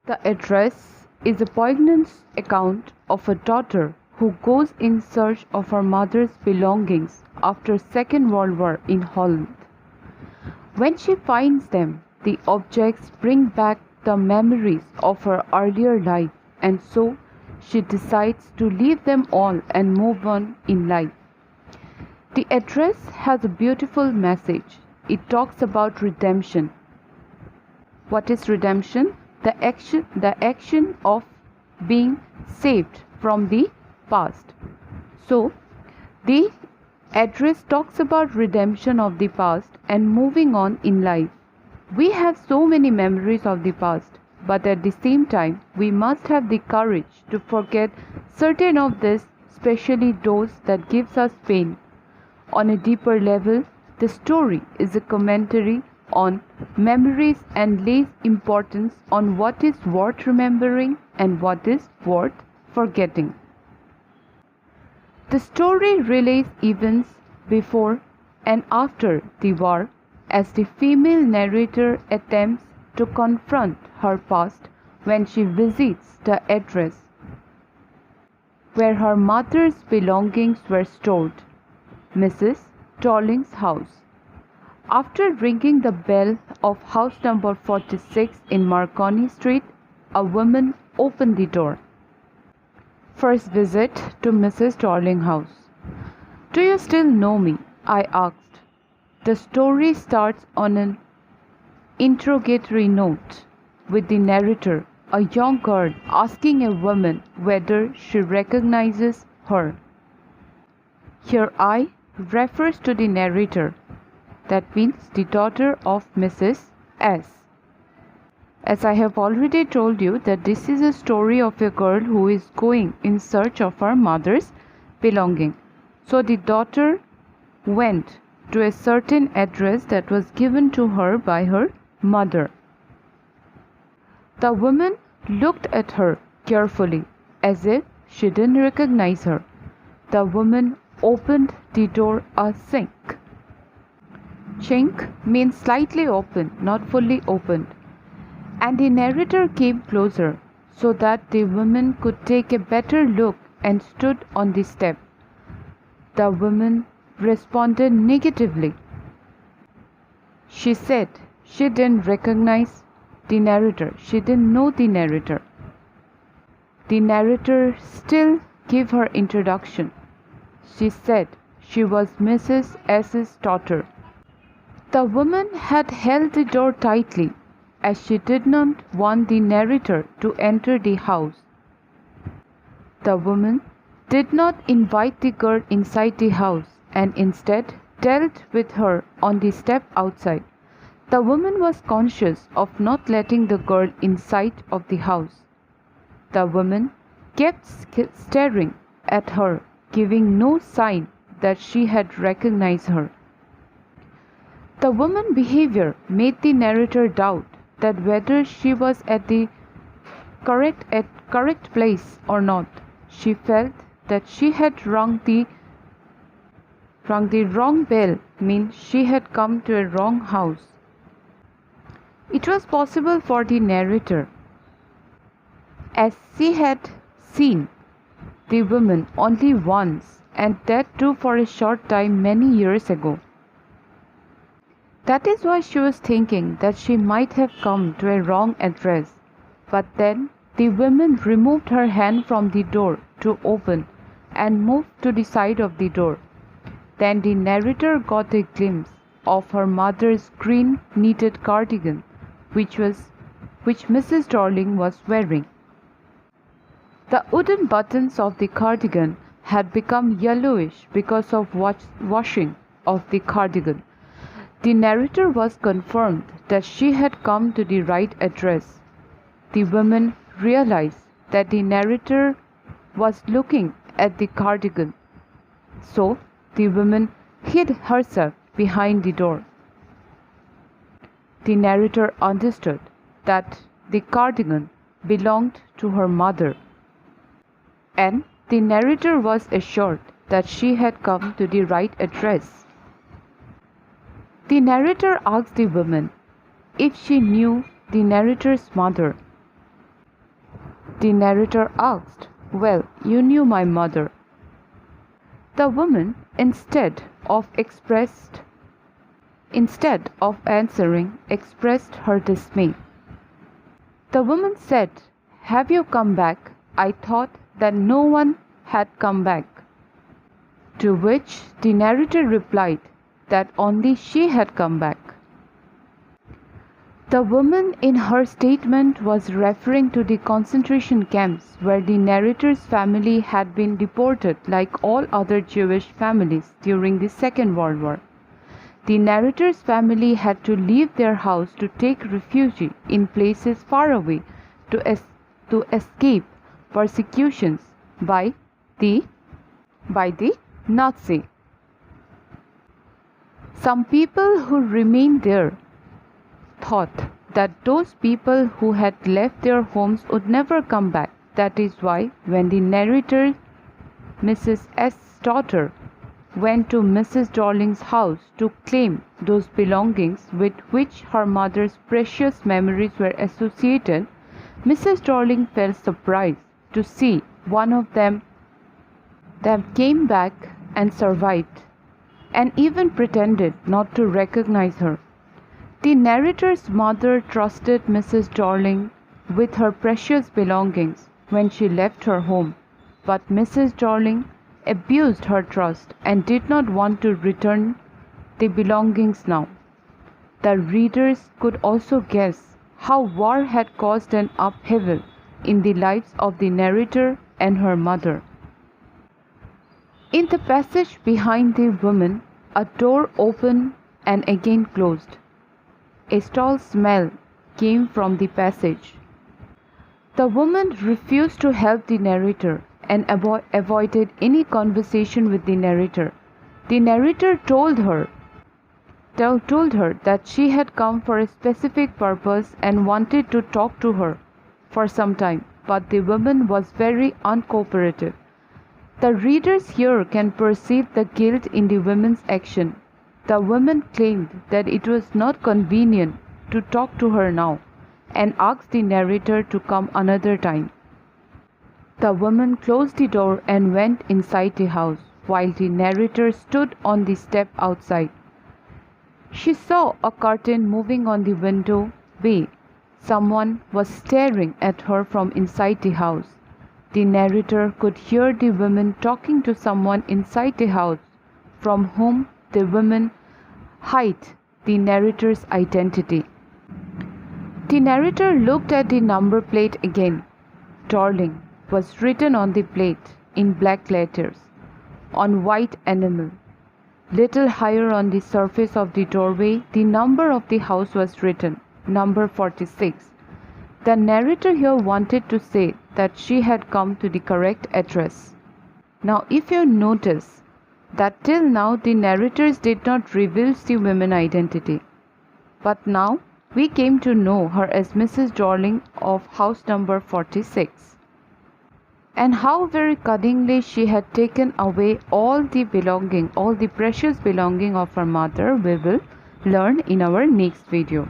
The address is a poignant account of a daughter who goes in search of her mother's belongings after Second World War in Holland. When she finds them, the objects bring back the memories of her earlier life, and so she decides to leave them all and move on in life. The address has a beautiful message. It talks about redemption. What is redemption? The action of being saved from the past. So, the address talks about redemption of the past and moving on in life. We have so many memories of the past, but at the same time, we must have the courage to forget certain of this, especially those that gives us pain. On a deeper level, the story is a commentary on memories and lays importance on what is worth remembering and what is worth forgetting. The story relays events before and after the war as the female narrator attempts to confront her past when she visits the address where her mother's belongings were stored, Mrs. DORLING's house. After ringing the bell of house number 46 in Marconi Street, a woman opened the door. First visit to Mrs. DORLING's house. "Do you still know me?" I asked. The story starts on an interrogatory note with the narrator, a young girl, asking a woman whether she recognizes her. Here I refers to the narrator. That means the daughter of Mrs. S. As I have already told you that this is a story of a girl who is going in search of her mother's belonging. So the daughter went to a certain address that was given to her by her mother. The woman looked at her carefully as if she didn't recognize her. The woman opened the door a chink. Chink means slightly open, not fully opened. And the narrator came closer so that the woman could take a better look and stood on the step. The woman responded negatively. She said she didn't recognize the narrator. She didn't know the narrator. The narrator still gave her introduction. She said she was Mrs. S.'s daughter. The woman had held the door tightly as she did not want the narrator to enter the house. The woman did not invite the girl inside the house and instead dealt with her on the step outside. The woman was conscious of not letting the girl in sight of the house. The woman kept staring at her, giving no sign that she had recognized her. The woman's behavior made the narrator doubt that whether she was at the correct place or not. She felt that she had rung the wrong bell, means she had come to a wrong house. It was possible for the narrator, as she had seen the woman only once, and that too for a short time many years ago. That is why she was thinking that she might have come to a wrong address. But then the woman removed her hand from the door to open and moved to the side of the door. Then the narrator got a glimpse of her mother's green knitted cardigan, which Mrs. DORLING was wearing. The wooden buttons of the cardigan had become yellowish because of washing of the cardigan. The narrator was confirmed that she had come to the right address. The woman realized that the narrator was looking at the cardigan. So the woman hid herself behind the door. The narrator understood that the cardigan belonged to her mother, and the narrator was assured that she had come to the right address. The narrator asked the woman if she knew the narrator's mother. The narrator asked, "Well, you knew my mother." The woman, instead of answering, expressed her dismay. The woman said, "Have you come back? I thought that no one had come back." To which the narrator replied that only she had come back. The woman in her statement was referring to the concentration camps where the narrator's family had been deported like all other Jewish families during the Second World War. The narrator's family had to leave their house to take refuge in places far away to escape persecutions by the Nazi. Some people who remained there thought that those people who had left their homes would never come back. That is why when the narrator, Mrs. S.'s daughter, went to Mrs. Dorling's house to claim those belongings with which her mother's precious memories were associated, Mrs. Dorling felt surprised to see one of them came back and survived, and even pretended not to recognize her. The narrator's mother trusted Mrs. Dorling with her precious belongings when she left her home, but Mrs. Dorling abused her trust and did not want to return the belongings now. The readers could also guess how war had caused an upheaval in the lives of the narrator and her mother. In the passage behind the woman, a door opened and again closed. A foul smell came from the passage. The woman refused to help the narrator and avoided any conversation with the narrator. The narrator told her that she had come for a specific purpose and wanted to talk to her for some time, but the woman was very uncooperative. The readers here can perceive the guilt in the woman's action. The woman claimed that it was not convenient to talk to her now and asked the narrator to come another time. The woman closed the door and went inside the house, while the narrator stood on the step outside. She saw a curtain moving on the window way. Someone was staring at her from inside the house. The narrator could hear the woman talking to someone inside the house, from whom the woman hid the narrator's identity. The narrator looked at the number plate again. "Darling" was written on the plate in black letters on white enamel. Little higher on the surface of the doorway, the number of the house was written, number 46. The narrator here wanted to say that she had come to the correct address. Now, if you notice that till now the narrators did not reveal the woman's identity, but now we came to know her as Mrs. Dorling of house number 46. And how very cunningly she had taken away all the precious belonging of her mother, we will learn in our next video.